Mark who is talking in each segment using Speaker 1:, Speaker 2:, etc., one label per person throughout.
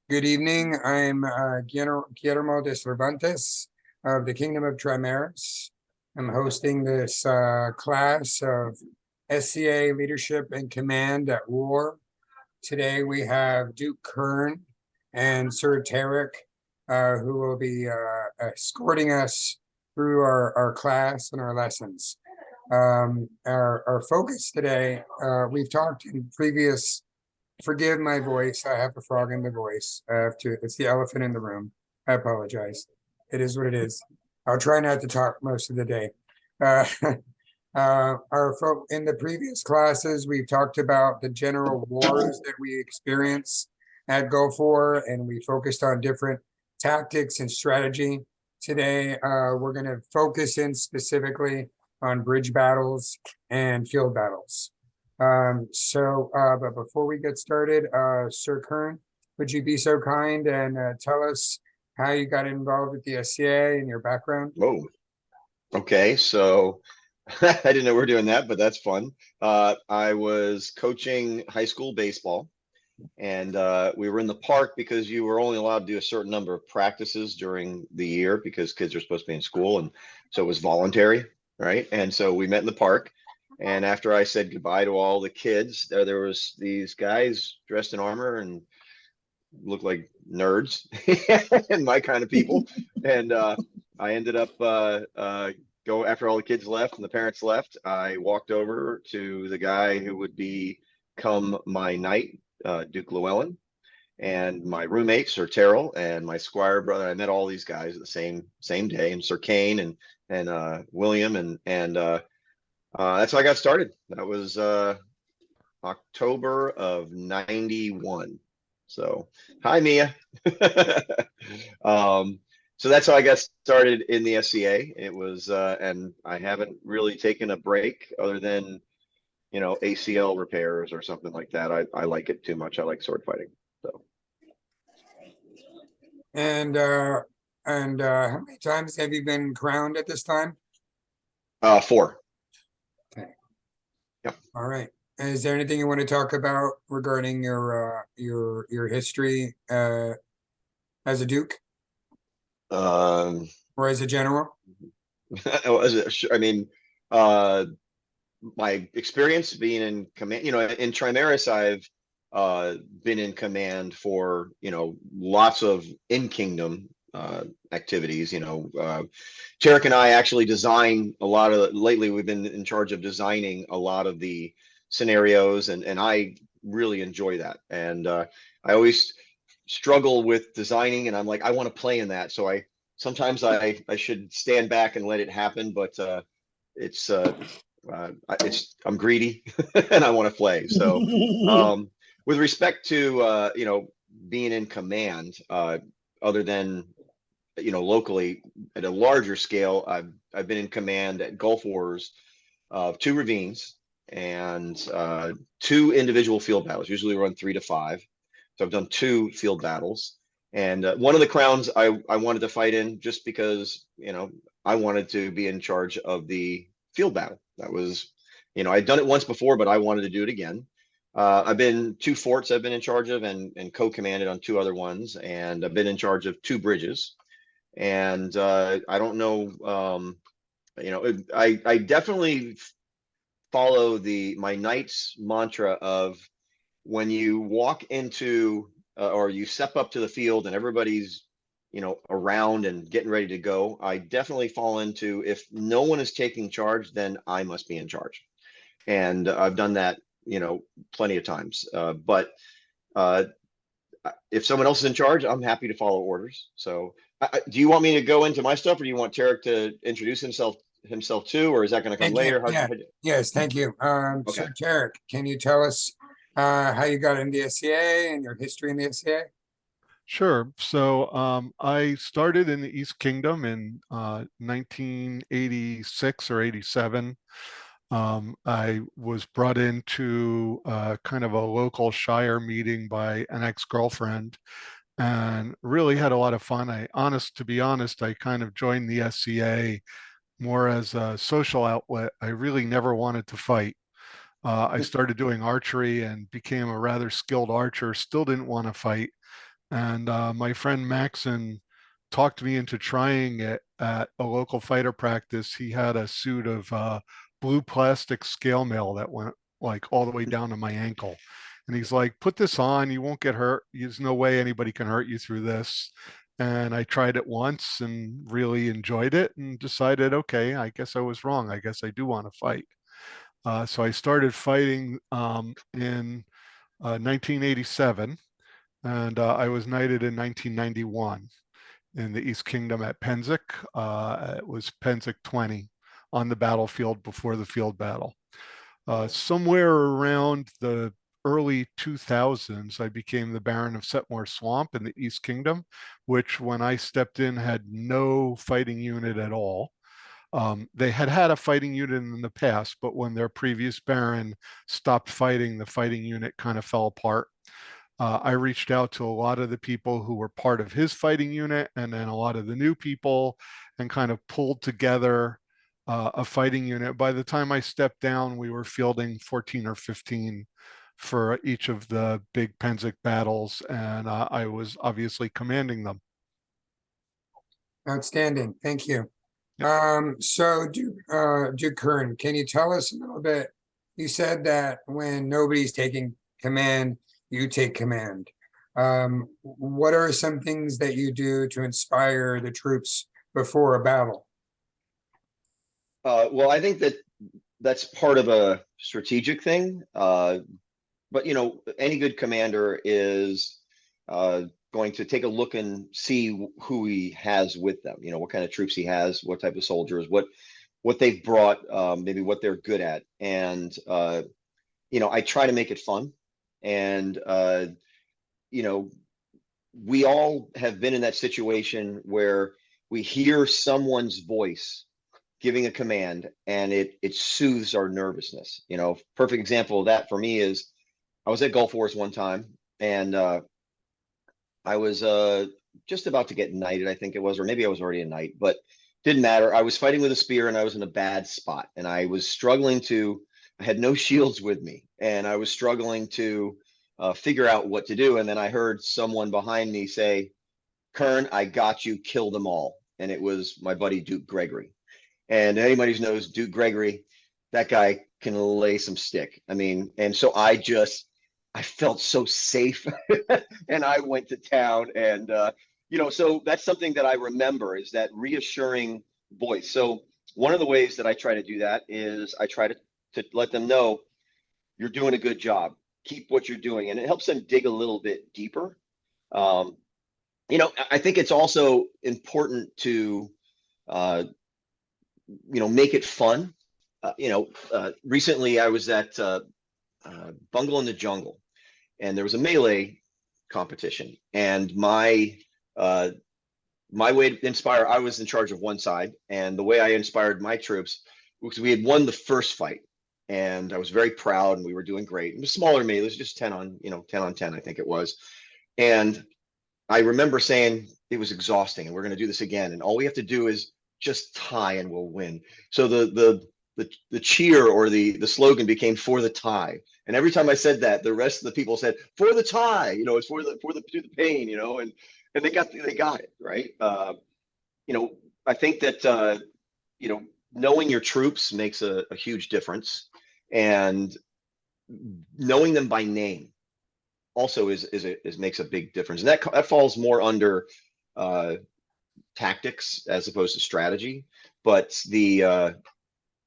Speaker 1: Good evening. I'm Guillermo de Cervantes of the Kingdom of Trimaris. I'm hosting this class of SCA Leadership and Command at War. Today we have Duke Kern and Sir Tarek, who will be escorting us through our class and our lessons. Our focus today, we've talked in previous. Forgive my voice. I have a frog in the voice. I have to. It's the elephant in the room. I apologize. It is what it is. I'll try not to talk most of the day. Uh, in the previous classes, we've talked about the general wars that we experience at Gulf War, and we focused on different tactics and strategy. Today, we're going to focus in specifically on bridge battles and field battles. But before we get started, Sir Kern, would you be so kind and tell us how you got involved with the SCA and your background?
Speaker 2: Oh, okay. So I didn't know we were doing that, but that's fun. I was coaching high school baseball, and we were in the park because you were only allowed to do a certain number of practices during the year because kids are supposed to be in school, and so it was voluntary, right? And so we met in the park. And after I said goodbye to all the kids, there was these guys dressed in armor and looked like nerds and my kind of people. And I ended up go after all the kids left and the parents left. I walked over to the guy who would become my knight, Duke Llewellyn, and my roommate, Sir Terrell, and my squire brother. I met all these guys at the same day, and Sir Kane and William and that's how I got started. That was October of '91. So, hi, Mia. So that's how I got started in the SCA. It was, and I haven't really taken a break other than, ACL repairs or something like that. I like it too much. I like sword fighting. So.
Speaker 1: And how many times have you been crowned at this time?
Speaker 2: 4.
Speaker 1: Okay.
Speaker 2: Yep.
Speaker 1: All right. Is there anything you want to talk about regarding your history as a duke
Speaker 2: Um,
Speaker 1: or as a general?
Speaker 2: I mean, my experience being in command, in Trimaris, I've been in command for, lots of in-kingdom activities. Tarek and I actually design a lot of, lately we've been in charge of designing a lot of the scenarios, and I really enjoy that. And I always struggle with designing, and I'm like, I want to play in that. So sometimes I should stand back and let it happen, but it's I'm greedy and I want to play. So with respect to being in command, other than locally at a larger scale, I've been in command at Gulf Wars of 2 ravines and 2 individual field battles. Usually we run 3 to 5. So I've done 2 field battles. And one of the crowns I wanted to fight in just because, I wanted to be in charge of the field battle. That was, I'd done it once before, but I wanted to do it again. I've been 2 forts I've been in charge of and co-commanded on 2 other ones. And I've been in charge of 2 bridges. And I don't know, I definitely follow my knight's mantra of when you walk into or you step up to the field and everybody's around and getting ready to go, I definitely fall into, if no one is taking charge, then I must be in charge. And I've done that plenty of times, but if someone else is in charge, I'm happy to follow orders. So do you want me to go into my stuff, or do you want Tarek to introduce himself too, or is that going to come
Speaker 1: Thank you.
Speaker 2: later?
Speaker 1: Yeah. Yes, thank you.
Speaker 2: Okay.
Speaker 1: So Tarek, can you tell us how you got in the SCA and your history in the SCA?
Speaker 3: Sure. So I started in the East Kingdom in 1986 or 87. I was brought into kind of a local shire meeting by an ex-girlfriend and really had a lot of fun. To be honest, I kind of joined the SCA more as a social outlet. I really never wanted to fight. I started doing archery and became a rather skilled archer, still didn't want to fight. And my friend Maxon talked me into trying it at a local fighter practice. He had a suit of blue plastic scale mail that went like all the way down to my ankle. And he's like, put this on, you won't get hurt. There's no way anybody can hurt you through this. And I tried it once and really enjoyed it and decided, okay, I guess I was wrong. I guess I do want to fight. So I started fighting in 1987, and I was knighted in 1991 in the East Kingdom at Penzik. It was Penzik 20 on the battlefield before the field battle. Somewhere around the early 2000s, I became the Baron of Setmore Swamp in the East Kingdom, which when I stepped in had no fighting unit at all. They had had a fighting unit in the past, but when their previous Baron stopped fighting, the fighting unit kind of fell apart. I reached out to a lot of the people who were part of his fighting unit and then a lot of the new people and kind of pulled together a fighting unit. By the time I stepped down, we were fielding 14 or 15 for each of the big Penzik battles, and I was obviously commanding them.
Speaker 1: Outstanding. Thank you.
Speaker 3: Yep.
Speaker 1: So Duke Kern, can you tell us a little bit? You said that when nobody's taking command, you take command. What are some things that you do to inspire the troops before a battle?
Speaker 2: Well, I think that that's part of a strategic thing. But you know, any good commander is going to take a look and see who he has with them. You know, what kind of troops he has, what type of soldiers, what they've brought, maybe what they're good at, and you know, I try to make it fun. And you know, we all have been in that situation where we hear someone's voice giving a command and it soothes our nervousness. You know, perfect example of that for me is I was at Gulf Wars one time, and I was just about to get knighted, I think it was, or maybe I was already a knight, but didn't matter. I was fighting with a spear and I was in a bad spot, and I was struggling to, I had no shields with me, and I was struggling to figure out what to do. And then I heard someone behind me say, Kern, I got you, kill them all. And it was my buddy Duke Gregory. And anybody who knows Duke Gregory, that guy can lay some stick. I mean, and so I felt so safe and I went to town. And, you know, so that's something that I remember is that reassuring voice. So one of the ways that I try to do that is I try to let them know you're doing a good job. Keep what you're doing. And it helps them dig a little bit deeper. You know, I think it's also important to, you know, make it fun. You know, recently I was at Bungle in the Jungle, and there was a melee competition, and my way to inspire, I was in charge of one side, and the way I inspired my troops was we had won the first fight, and I was very proud, and we were doing great. It was smaller melee, it was just 10 on, you know, 10 on 10, I think it was. And I remember saying it was exhausting and we're going to do this again, and all we have to do is just tie and we'll win. So the cheer or the slogan became for the tie. And every time I said that, the rest of the people said for the tie, you know, it's for the pain, you know, and they got it right. You know, I think that you know, knowing your troops makes a huge difference, and knowing them by name also is makes a big difference, and that falls more under tactics as opposed to strategy. But the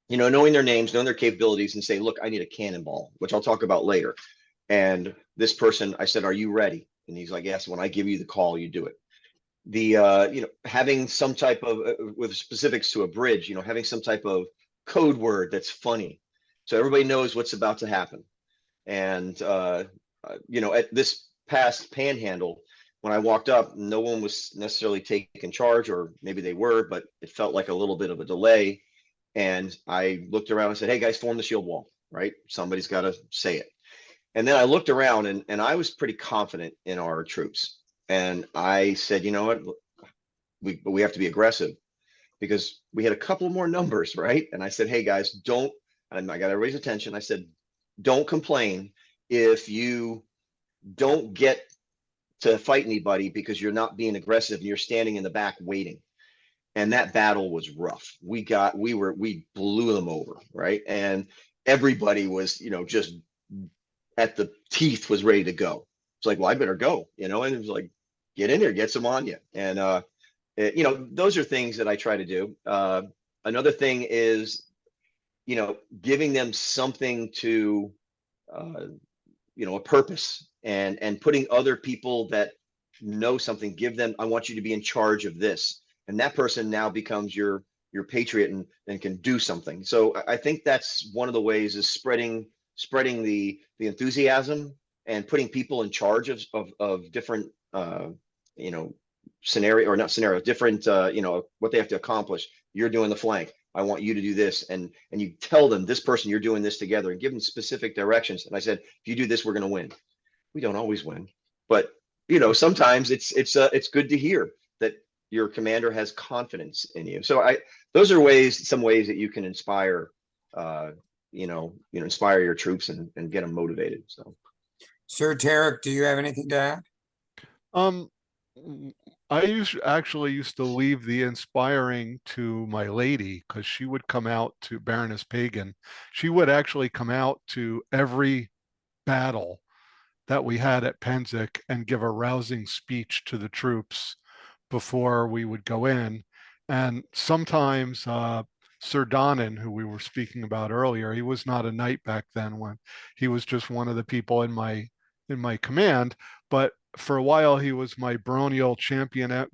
Speaker 2: you know, knowing their names, knowing their capabilities, and say, look, I need a cannonball, which I'll talk about later. And this person, I said, are you ready? And he's like, yes. When I give you the call, you do it. The you know, having some type of with specifics to a bridge, you know, having some type of code word that's funny, so everybody knows what's about to happen. And you know, at this past Panhandle, when I walked up, no one was necessarily taking charge, or maybe they were, but it felt like a little bit of a delay. And I looked around and said, hey guys, form the shield wall, right? Somebody's got to say it. And then I looked around, and I was pretty confident in our troops. And I said, you know what, we have to be aggressive, because we had a couple more numbers, right? And I said, hey guys, don't, and I got everybody's attention. I said, don't complain if you don't get to fight anybody because you're not being aggressive and you're standing in the back waiting. And that battle was rough. We blew them over, right? And everybody was, just at the teeth, was ready to go. It's like, well, I better go, and it was like, get in there, get some on you. And those are things that I try to do. Another thing is, giving them something to, a purpose, and putting other people that know something, give them, I want you to be in charge of this. And that person now becomes your patriot, and can do something. So I think that's one of the ways, is spreading the enthusiasm, and putting people in charge of different, scenario, or not scenario, different, what they have to accomplish. You're doing the flank. I want you to do this. And you tell them, this person, you're doing this together, and give them specific directions. And I said, if you do this, we're going to win. We don't always win, but sometimes it's good to hear that your commander has confidence in you. So those are some ways that you can inspire, inspire your troops, and get them motivated. So,
Speaker 1: Sir Tarek, do you have anything to add?
Speaker 3: I actually used to leave the inspiring to my lady, because she would come out to Baroness Pagan. She would actually come out to every battle that we had at Penzik and give a rousing speech to the troops before we would go in. And sometimes Sir Donnan, who we were speaking about earlier, he was not a knight back then, when he was just one of the people in my command, but for a while he was my baronial champion,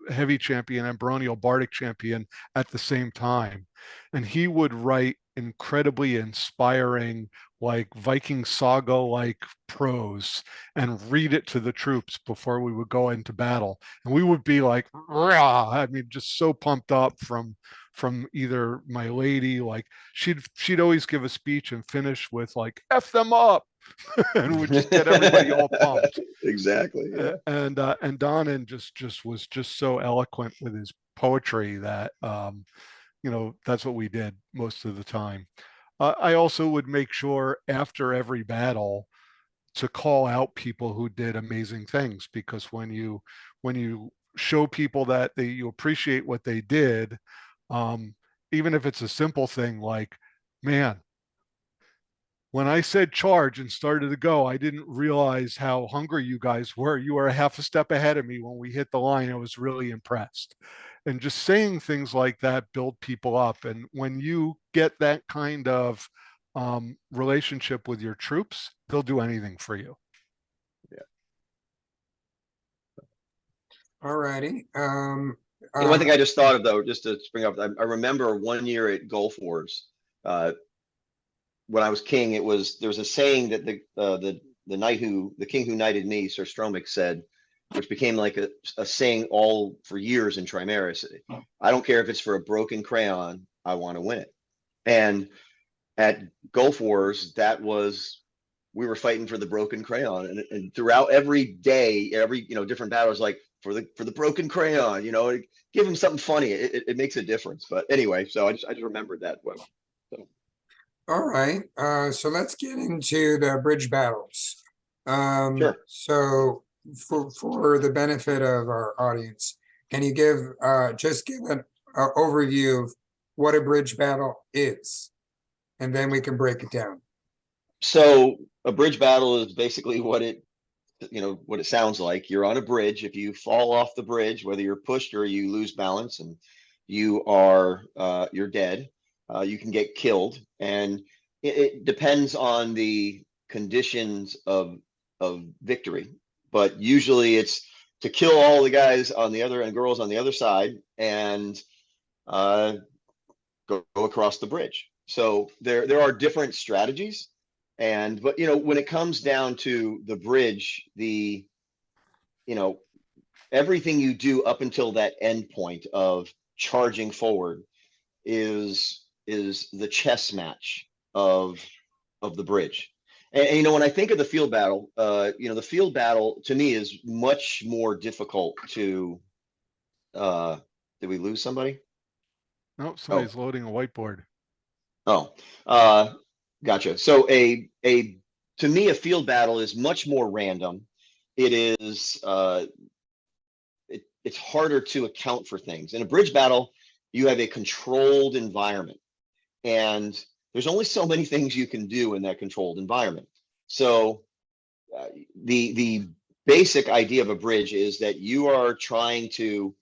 Speaker 3: heavy champion, and baronial bardic champion at the same time. And he would write incredibly inspiring, like Viking saga like prose, and read it to the troops before we would go into battle. And we would be like, rah! I mean, just so pumped up from either my lady, like she'd always give a speech and finish with like, F them up. And would just get everybody all pumped.
Speaker 2: Exactly. Yeah.
Speaker 3: And Donnan was just so eloquent with his poetry that that's what we did most of the time. I also would make sure after every battle to call out people who did amazing things, because when you show people that you appreciate what they did, even if it's a simple thing like, man, when I said charge and started to go, I didn't realize how hungry you guys were. You were a half a step ahead of me when we hit the line. I was really impressed. And just saying things like that build people up. And when you get that kind of relationship with your troops, they'll do anything for you.
Speaker 2: Yeah.
Speaker 1: All righty.
Speaker 2: One thing I just thought of, though, just to spring up, I remember one year at Gulf Wars, when I was king, there was a saying that the king who knighted me, Sir Stromick, said, which became like a saying all for years in Trimaris. I don't care if it's for a broken crayon, I want to win it. And at Gulf Wars, we were fighting for the broken crayon, and throughout every day, every different battles, like for the broken crayon, give them something funny. It makes a difference. But anyway, so I just remembered that one. So.
Speaker 1: All right, so let's get into the bridge battles.
Speaker 2: Sure.
Speaker 1: So for the benefit of our audience, can you give an overview of what a bridge battle is, and then we can break it down.
Speaker 2: So a bridge battle is basically what it sounds like. You're on a bridge. If you fall off the bridge, whether you're pushed or you lose balance and you're dead, you can get killed, and it depends on the conditions of victory. But usually it's to kill all the guys on the other and girls on the other side, and go across the bridge. So there are different strategies, but when it comes down to the bridge, everything you do up until that end point of charging forward is the chess match of the bridge. And when I think of the field battle, the field battle to me is much more difficult to. Did we lose somebody?
Speaker 3: No, somebody's loading a whiteboard.
Speaker 2: Oh, Gotcha. So to me, a field battle is much more random. It is it's harder to account for things. In a bridge battle, you have a controlled environment, and there's only so many things you can do in that controlled environment. So the basic idea of a bridge is that you are trying to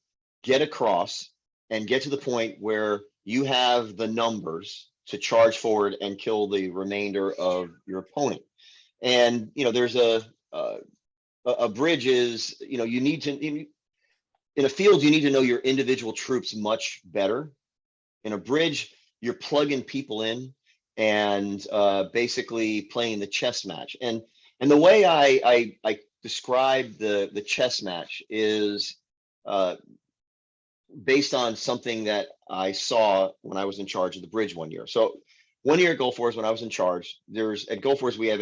Speaker 2: get across and get to the point where you have the numbers to charge forward and kill the remainder of your opponent. And there's a bridge is, you need to, in a field, you need to know your individual troops much better. In a bridge, you're plugging people in and basically playing the chess match. And the way I describe the chess match is based on something that I saw when I was in charge of the bridge one year. So one year at Gulf Wars, when I was in charge, at Gulf Wars, we have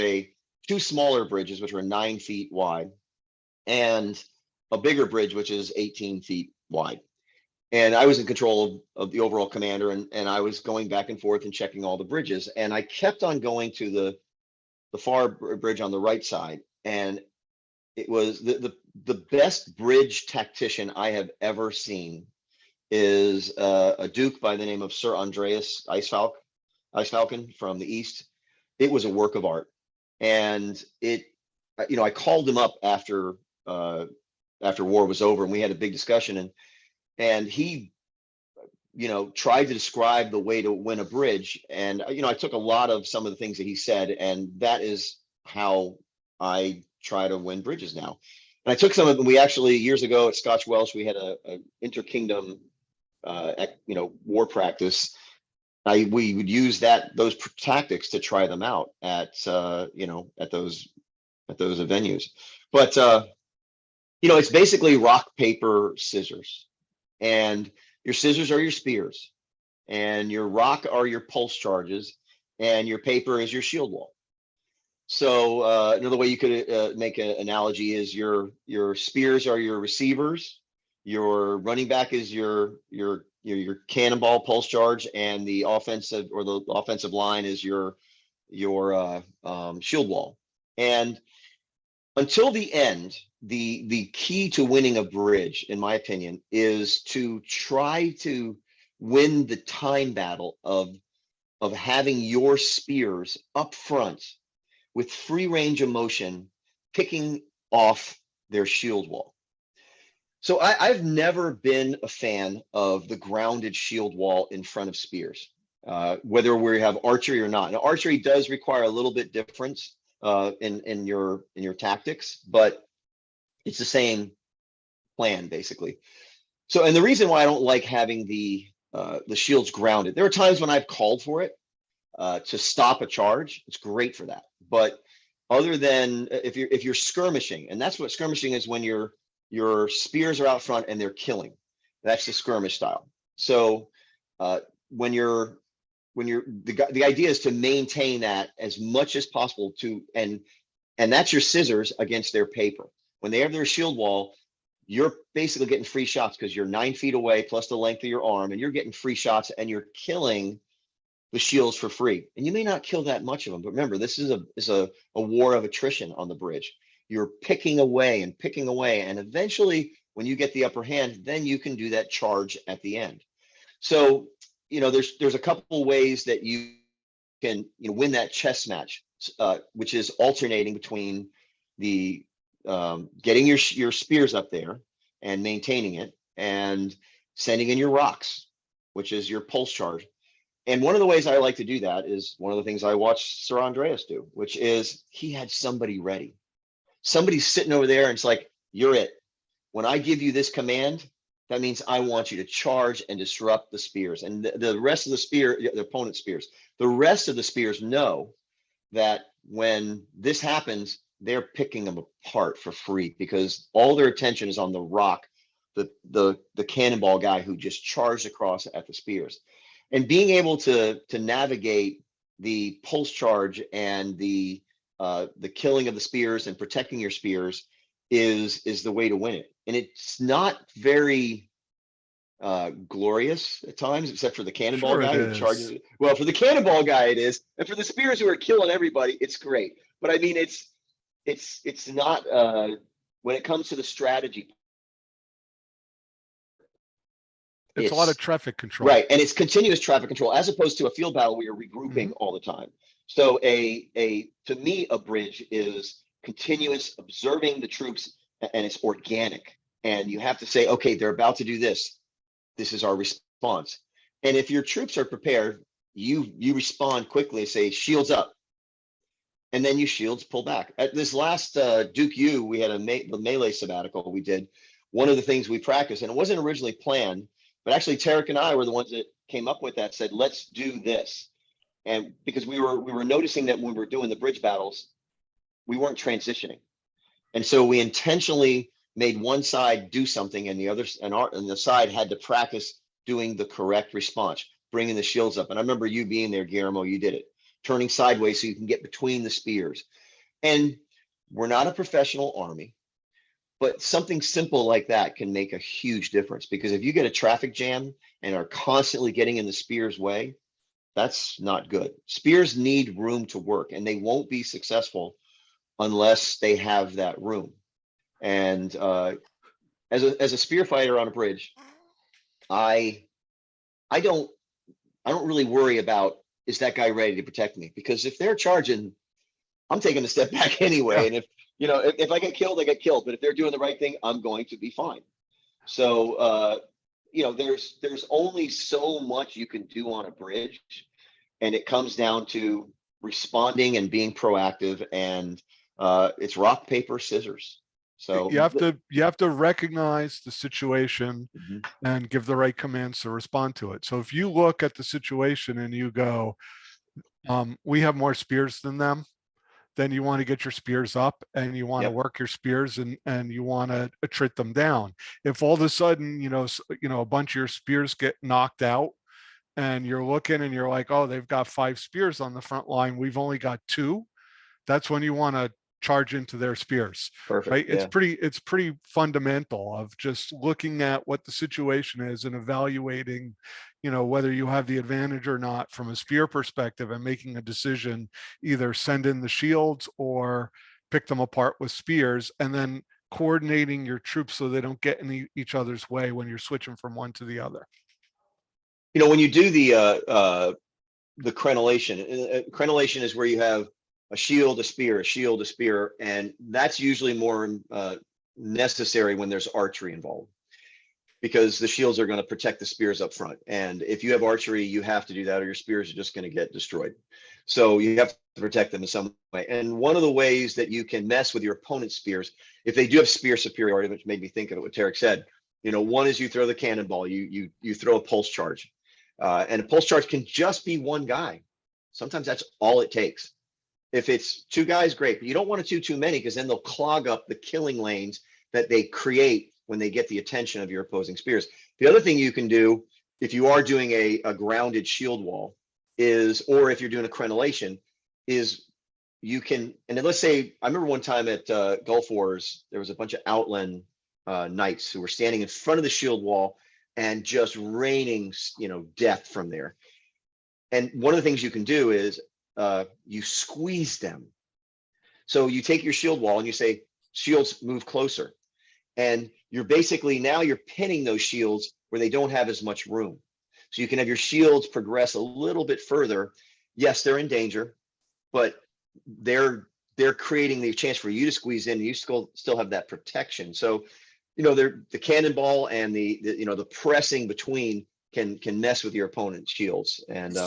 Speaker 2: two smaller bridges, which are 9 feet wide, and a bigger bridge, which is 18 feet wide. And I was in control of the overall commander, and I was going back and forth and checking all the bridges. And I kept on going to the far bridge on the right side. And it was the best bridge tactician I have ever seen is a Duke by the name of Sir Andreas Ice Falcon from the East. It was a work of art. And I called him up after war was over, and we had a big discussion, and he tried to describe the way to win a bridge. And I took a lot of some of the things that he said, and that is how I try to win bridges now. And I took some of them. We actually, years ago at Scotch Welsh, we had a inter-kingdom war practice. We would use those tactics to try them out at those venues. But it's basically rock, paper, scissors, and your scissors are your spears, and your rock are your pulse charges, and your paper is your shield wall. So another way you could make an analogy is your spears are your receivers, your running back is your cannonball pulse charge, and the offensive line is your shield wall. And until the end, the key to winning a bridge, in my opinion, is to try to win the time battle of having your spears up front with free range of motion, picking off their shield wall. So I've never been a fan of the grounded shield wall in front of spears, whether we have archery or not. Now, archery does require a little bit difference in your tactics, but it's the same plan basically. So, and the reason why I don't like having the shields grounded, there are times when I've called for it to stop a charge. It's great for that. But other than if you're skirmishing, and that's what skirmishing is, when your spears are out front and they're killing, that's the skirmish style. So when the idea is to maintain that as much as possible and that's your scissors against their paper. When they have their shield wall, you're basically getting free shots because you're 9 feet away plus the length of your arm, and you're getting free shots and you're killing the shields for free. And you may not kill that much of them, but remember, this is a war of attrition on the bridge. You're picking away, and eventually when you get the upper hand, then you can do that charge at the end. So there's a couple ways that you can win that chess match, which is alternating between the getting your spears up there and maintaining it, and sending in your rocks, which is your pulse charge. And one of the ways I like to do that is one of the things I watched Sir Andreas do, which is he had somebody ready. Somebody's sitting over there, and it's like, you're it. When I give you this command, that means I want you to charge and disrupt the spears. And the rest of the opponent's spears, the rest of the spears know that when this happens, they're picking them apart for free, because all their attention is on the rock, the cannonball guy who just charged across at the spears. And being able to navigate the pulse charge and the killing of the spears and protecting your spears is the way to win it. And it's not very glorious at times, except for the cannonball
Speaker 3: Sure it
Speaker 2: guy who
Speaker 3: is.
Speaker 2: charges. Well, for the cannonball guy it is, and for the spears who are killing everybody, it's great. But I mean, it's not when it comes to the strategy.
Speaker 3: It's a lot of
Speaker 2: It's
Speaker 3: traffic control.
Speaker 2: right, and it's continuous traffic control as opposed to a field battle where you're regrouping all the time. So to me, a bridge is continuous observing the troops, and it's organic. And you have to say, okay, they're about to do this. This is our response. And if your troops are prepared, you respond quickly and say, shields up. And then you shields pull back. At this last Duke U, we had the melee sabbatical we did. One of the things we practiced, and it wasn't originally planned, but actually Tarek and I were the ones that came up with that, said, let's do this. And because we were noticing that when we were doing the bridge battles, we weren't transitioning. And so we intentionally made one side do something and the other and the side had to practice doing the correct response, bringing the shields up. And I remember you being there, Guillermo, you did it, turning sideways so you can get between the spears. And we're not a professional army, but something simple like that can make a huge difference, because if you get a traffic jam and are constantly getting in the spear's way, that's not good. Spears need room to work, and they won't be successful unless they have that room. And as a spear fighter on a bridge, I don't really worry about, is that guy ready to protect me? Because if they're charging, I'm taking a step back anyway.
Speaker 3: Yeah.
Speaker 2: And if I get killed, I get killed. But if they're doing the right thing, I'm going to be fine. So there's only so much you can do on a bridge, and it comes down to responding and being proactive. And it's rock, paper, scissors. So
Speaker 3: You have to recognize the situation and give the right commands to respond to it. So if you look at the situation and you go, we have more spears than them, then you want to get your spears up and you want to work your spears and you want to attrit them down. If all of a sudden, a bunch of your spears get knocked out and you're looking and you're like, oh, they've got 5 spears on the front line, we've only got 2. That's when you want to charge into their spears.
Speaker 2: perfect.
Speaker 3: Right?
Speaker 2: Yeah.
Speaker 3: It's pretty fundamental of just looking at what the situation is and evaluating, whether you have the advantage or not from a spear perspective, and making a decision, either send in the shields or pick them apart with spears, and then coordinating your troops so they don't get in each other's way when you're switching from one to the other.
Speaker 2: When you do the crenellation is where you have a shield, a spear, a shield, a spear, and that's usually more necessary when there's archery involved, because the shields are going to protect the spears up front. And if you have archery, you have to do that, or your spears are just going to get destroyed. So you have to protect them in some way. And one of the ways that you can mess with your opponent's spears, if they do have spear superiority, which made me think of what Tarek said, one is you throw the cannonball, you throw a pulse charge, and a pulse charge can just be one guy. Sometimes that's all it takes. If it's 2 guys, great, but you don't want to do too many, because then they'll clog up the killing lanes that they create when they get the attention of your opposing spears. The other thing you can do, if you are doing a grounded shield wall, or if you're doing a crenellation, is you can, and then let's say, I remember one time at Gulf Wars, there was a bunch of Outland knights who were standing in front of the shield wall and just raining, death from there. And one of the things you can do is you squeeze them. So you take your shield wall and you say, shields, move closer. And you're basically, now you're pinning those shields where they don't have as much room. So you can have your shields progress a little bit further. Yes, they're in danger, but they're creating the chance for you to squeeze in, and you still have that protection. So, the cannonball and the pressing between can mess with your opponent's shields. And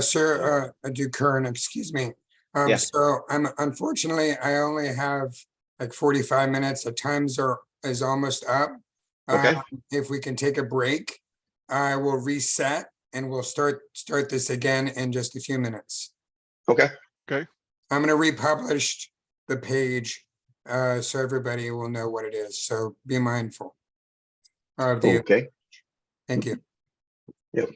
Speaker 1: Sir, Duke Kern, excuse me.
Speaker 2: Yeah.
Speaker 1: So unfortunately, I only have like 45 minutes. The times is almost up.
Speaker 2: Okay.
Speaker 1: If we can take a break, I will reset and we'll start this again in just a few minutes.
Speaker 2: Okay.
Speaker 3: Okay.
Speaker 1: I'm going to republish the page so everybody will know what it is. So be mindful of the.
Speaker 2: Okay.
Speaker 1: Thank you.
Speaker 2: Yep.